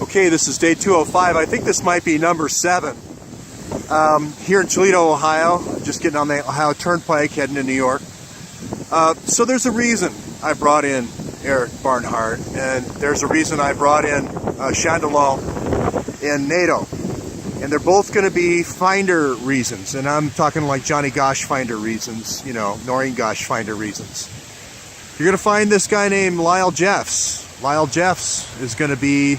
Okay, this is day 205. I think this might be number 7. Here in Toledo, Ohio, just getting on the Ohio Turnpike, heading to New York. So there's a reason I brought in Eric Barnhart, and there's a reason I brought in Chandelal in NATO. And they're both going to be finder reasons, and I'm talking like Johnny Gosh finder reasons, you know, Noreen Gosh finder reasons. You're going to find this guy named Lyle Jeffs. Lyle Jeffs is going to be,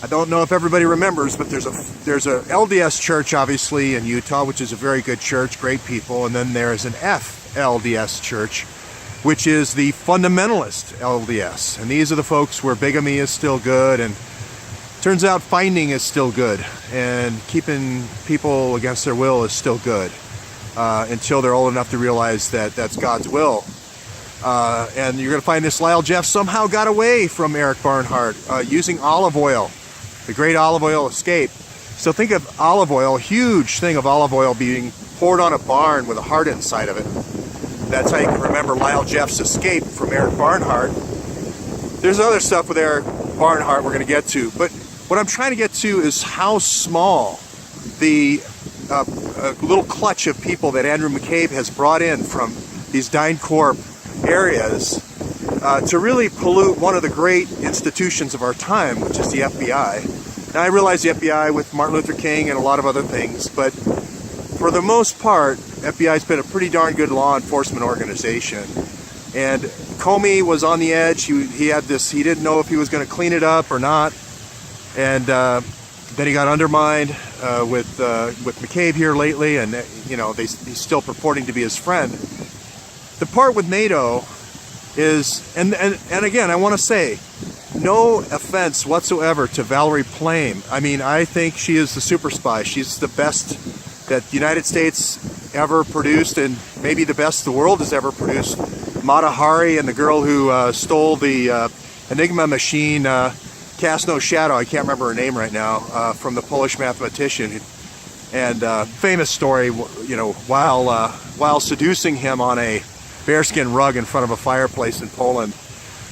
I don't know if everybody remembers, but there's a LDS church obviously in Utah, which is a very good church, great people, and then there's an FLDS church, which is the fundamentalist LDS, and these are the folks where bigamy is still good, and turns out finding is still good, and keeping people against their will is still good, until they're old enough to realize that that's God's will. And you're going to find this Lyle Jeff somehow got away from Eric Barnhart using olive oil, the great olive oil escape. So think of olive oil, a huge thing of olive oil being poured on a barn with a heart inside of it. That's how you can remember Lyle Jeff's escape from Eric Barnhart. There's other stuff with Eric Barnhart we're going to get to, but what I'm trying to get to is how small the little clutch of people that Andrew McCabe has brought in from these DynCorp areas to really pollute one of the great institutions of our time, which is the FBI. Now, I realize the FBI with Martin Luther King and a lot of other things, but for the most part, FBI's been a pretty darn good law enforcement organization. And Comey was on the edge. He had this, he didn't know if he was going to clean it up or not. And then he got undermined with McCabe here lately, and you know he's still purporting to be his friend. The part with NATO is, and again, I want to say, no offense whatsoever to Valerie Plame. I mean, I think she is the super spy. She's the best that the United States ever produced, and maybe the best the world has ever produced. Mata Hari and the girl who stole the Enigma machine, cast no shadow, I can't remember her name right now, from the Polish mathematician. And famous story, you know, while seducing him on a bearskin rug in front of a fireplace in Poland,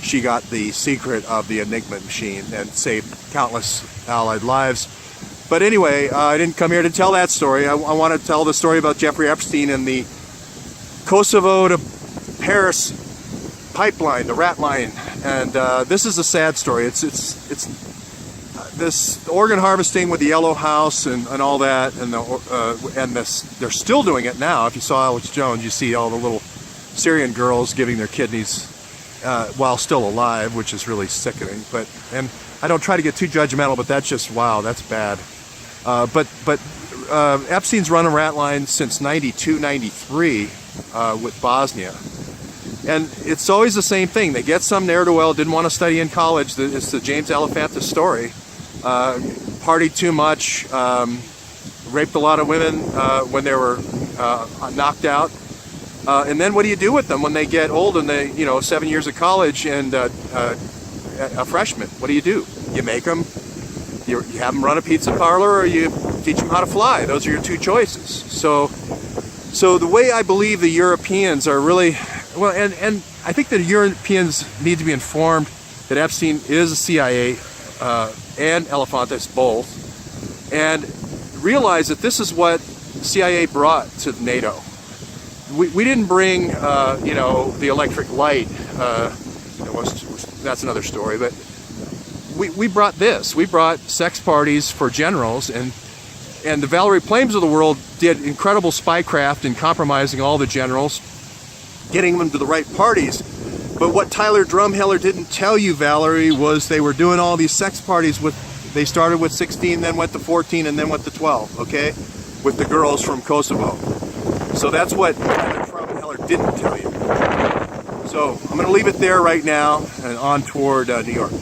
she got the secret of the Enigma machine and saved countless Allied lives. But anyway, I didn't come here to tell that story. I want to tell the story about Jeffrey Epstein and the Kosovo to Paris pipeline, the rat line. And this is a sad story. It's this organ harvesting with the Yellow House and all that, and they're still doing it now. If you saw Alex Jones, you see all the little Syrian girls giving their kidneys while still alive, which is really sickening. And I don't try to get too judgmental, but that's just, wow, that's bad. But Epstein's run a rat line since 92, 93 with Bosnia. And it's always the same thing. They get some ne'er-do-well, didn't want to study in college. It's the James Alefantis story. Partied too much, raped a lot of women when they were knocked out. And then what do you do with them when they get old and they, 7 years of college and a freshman? What do? You make them, you have them run a pizza parlor, or you teach them how to fly. Those are your two choices. So the way I believe the Europeans are really, well, and I think that Europeans need to be informed that Epstein is a CIA and Alefantis both, and realize that this is what CIA brought to NATO. We didn't bring, the electric light. That's another story. But we brought this. We brought sex parties for generals, and the Valerie Plames of the world did incredible spycraft in compromising all the generals, getting them to the right parties. But what Tyler Drumheller didn't tell you, Valerie, was they were doing all these sex parties they started with 16, then went to 14, and then went to 12, okay? With the girls from Kosovo. So that's what Tyler Drumheller didn't tell you. So I'm going to leave it there right now and on toward New York.